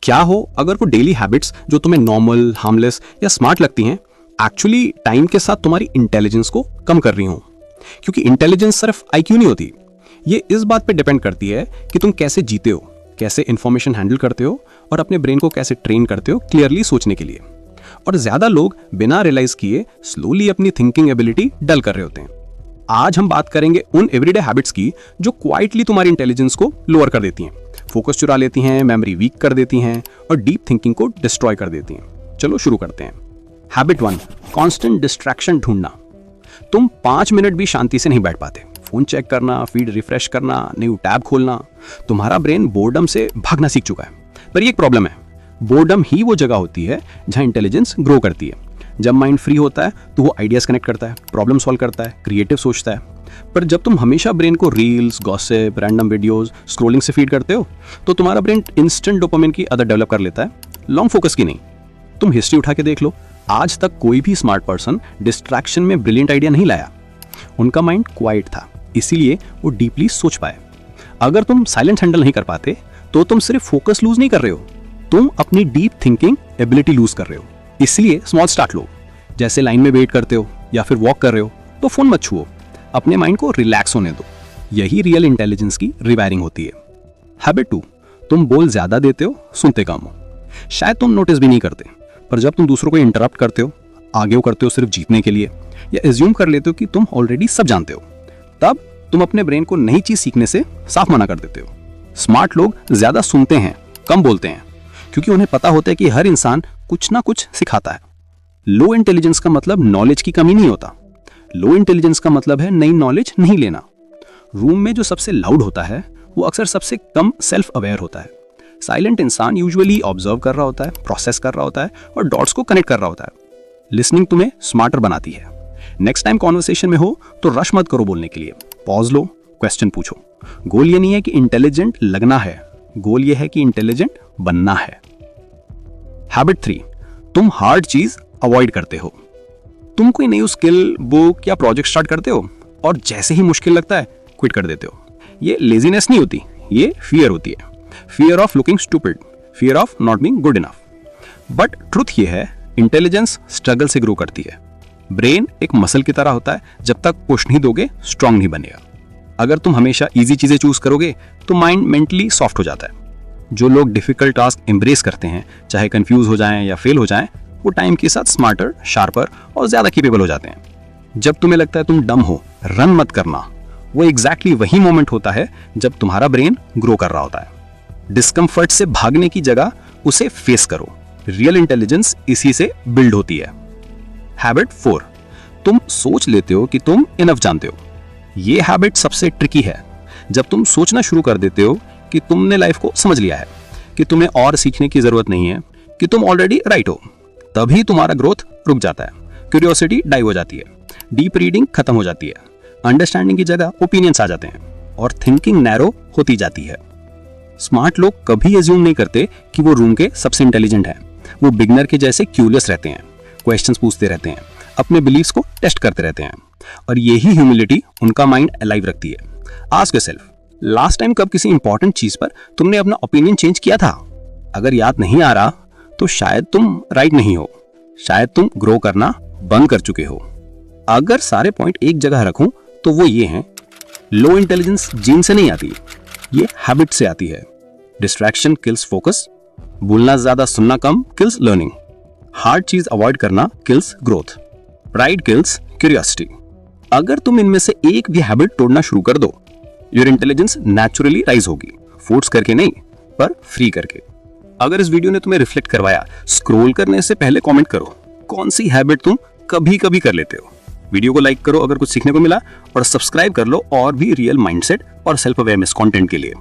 क्या हो अगर वो डेली हैबिट्स जो तुम्हें नॉर्मल, हार्मलेस या स्मार्ट लगती हैं, एक्चुअली टाइम के साथ तुम्हारी इंटेलिजेंस को कम कर रही हो। क्योंकि इंटेलिजेंस सिर्फ आईक्यू नहीं होती, ये इस बात पे डिपेंड करती है कि तुम कैसे जीते हो, कैसे इंफॉर्मेशन हैंडल करते हो और अपने ब्रेन को कैसे ट्रेन करते हो क्लियरली सोचने के लिए। और ज्यादा लोग बिना रियलाइज किए स्लोली अपनी थिंकिंग एबिलिटी डल कर रहे होते हैं। आज हम बात करेंगे उन एवरीडे हैबिट्स की जो क्वाइटली तुम्हारी इंटेलिजेंस को लोअर कर देती हैं, फोकस चुरा लेती हैं, मेमोरी वीक कर देती हैं और डीप थिंकिंग को डिस्ट्रॉय कर देती हैं। चलो शुरू करते हैं। हैबिट 1, कांस्टेंट डिस्ट्रैक्शन ढूंढना। तुम 5 मिनट भी शांति से नहीं बैठ पाते। फोन चेक करना, फीड रिफ्रेश करना, न्यू टैब खोलना। तुम्हारा ब्रेन बोर्डम से भागना सीख चुका है। पर ये एक प्रॉब्लम है, बोर्डम ही वो जगह होती है जहां इंटेलिजेंस ग्रो करती है। जब माइंड फ्री होता है तो वो आइडियाज कनेक्ट करता है, प्रॉब्लम सॉल्व करता है, क्रिएटिव सोचता है। पर जब तुम हमेशा ब्रेन को reels, gossip, random videos, scrolling से फीड करते हो तो तुम्हारा ब्रेन इंस्टेंट डोपामिन की आदत डेवलप कर लेता है, लॉन्ग फोकस की नहीं। तुम हिस्ट्री उठा के देख लो, आज तक कोई भी स्मार्ट पर्सन डिस्ट्रैक्शन में ब्रिलियंट आइडिया नहीं लाया। उनका माइंड क्वाइट था, इसीलिए वो डीपली सोच पाए। अगर तुम साइलेंस हैंडल नहीं कर पाते तो तुम सिर्फ फोकस लूज नहीं कर रहे हो, तुम अपनी डीप थिंकिंग एबिलिटी लूज कर रहे हो। इसलिए स्मॉल स्टार्ट लो। जैसे लाइन में वेट करते हो या फिर वॉक कर रहे हो तो फोन मत छुओ, अपने माइंड को रिलैक्स होने दो। यही रियल इंटेलिजेंस की रिवायरिंग होती है। हैबिट 2, तुम बोल ज्यादा देते हो, सुनते कम हो। शायद तुम नोटिस भी नहीं करते, पर जब तुम दूसरों को इंटरप्ट करते हो, आगे करते हो सिर्फ जीतने के लिए, या एज्यूम कर लेते हो कि तुम ऑलरेडी सब जानते हो, तब तुम अपने ब्रेन को नई चीज सीखने से साफ मना कर देते हो। स्मार्ट लोग ज्यादा सुनते हैं, कम बोलते हैं, क्योंकि उन्हें पता होता है कि हर इंसान कुछ ना कुछ सिखाता है। लो इंटेलिजेंस का मतलब नॉलेज की कमी नहीं होता, लो इंटेलिजेंस का मतलब है नई नॉलेज नहीं लेना। रूम में जो सबसे लाउड होता है वो अक्सर सबसे कम सेल्फ अवेयर होता है। साइलेंट इंसान यूजुअली ऑब्जर्व कर रहा होता है, प्रोसेस कर रहा होता है और डॉट्स को कनेक्ट कर रहा होता है। लिसनिंग तुम्हें स्मार्टर बनाती है। नेक्स्ट टाइम कॉन्वर्सेशन में हो तो रश मत करो बोलने के लिए, पॉज लो, क्वेश्चन पूछो। गोल ये नहीं है कि इंटेलिजेंट लगना है, गोल ये है कि इंटेलिजेंट बनना है। हैबिट 3, तुम हार्ड चीज अवॉइड करते हो। तुम कोई नई स्किल, बुक या प्रोजेक्ट स्टार्ट करते हो और जैसे ही मुश्किल लगता है क्विट कर देते हो। ये लेजीनेस नहीं होती, ये फियर होती है। Fear of looking stupid, fear of not being good enough. But truth ये है, इंटेलिजेंस स्ट्रगल से ग्रो करती है। ब्रेन एक मसल की तरह होता है, जब तक पुश नहीं दोगे स्ट्रांग नहीं बनेगा। अगर तुम हमेशा इजी चीजें चूज करोगे तो माइंड मेंटली सॉफ्ट हो जाता है। जो लोग डिफिकल्ट टास्क एम्ब्रेस करते हैं, चाहे कंफ्यूज हो जाएं या फेल हो जाएं, वो टाइम के साथ स्मार्टर, शार्पर और ज्यादा कैपेबल हो जाते हैं। जब तुम्हें लगता है तुम डम हो, रन मत करना। वो एग्जैक्टली वही मोमेंट होता है जब तुम्हारा ब्रेन ग्रो कर रहा होता है। डिस्कम्फर्ट से भागने की जगह उसे फेस करो। रियल इंटेलिजेंस इसी से बिल्ड होती है। हैबिट 4, तुम सोच लेते हो कि तुम इनफ जानते हो। ये हैबिट सबसे ट्रिकी है। जब तुम सोचना शुरू कर देते हो कि तुमने लाइफ को समझ लिया है, कि तुम्हें और सीखने की जरूरत नहीं है, कि तुम ऑलरेडी राइट हो, तभी तुम्हारा ग्रोथ रुक जाता है। क्यूरियोसिटी डाई हो जाती है, डीप रीडिंग खत्म हो जाती है, अंडरस्टैंडिंग की जगह ओपिनियंस आ जाते हैं और थिंकिंग नैरो होती जाती है। स्मार्ट लोग कभी एज्यूम नहीं करते कि वो रूम के सबसे इंटेलिजेंट हैं। वो बिगनर के जैसे क्यूरियस रहते हैं, क्वेश्चंस पूछते रहते हैं, अपने बिलीव्स को टेस्ट करते रहते हैं और यही ह्यूमिलिटी उनका माइंड अलाइव रखती है। आस्क योरसेल्फ, लास्ट टाइम कब किसी इंपॉर्टेंट चीज पर तुमने अपना ओपिनियन चेंज किया था? अगर याद नहीं आ रहा तो शायद तुम राइट नहीं हो, शायद तुम ग्रो करना बंद कर चुके हो। अगर सारे पॉइंट एक जगह रखूं तो वो ये हैं, लो इंटेलिजेंस जीन से नहीं आती, ये हैबिट से आती है। डिस्ट्रैक्शन किल्स फोकस, बोलना ज्यादा सुनना कम किल्स लर्निंग, हार्ड चीज अवॉइड करना kills growth, pride kills curiosity. अगर तुम इनमें से एक भी हैबिट तोड़ना शुरू कर दो, योर इंटेलिजेंस नेचुरली राइज होगी, फोर्स करके नहीं पर फ्री करके। अगर इस वीडियो ने तुम्हें रिफ्लेक्ट करवाया, स्क्रॉल करने से पहले कमेंट करो कौन सी हैबिट तुम कभी कभी कर लेते हो। वीडियो को लाइक करो अगर कुछ सीखने को मिला और सब्सक्राइब कर लो और भी रियल माइंडसेट और सेल्फ अवेयरनेस कंटेंट के लिए।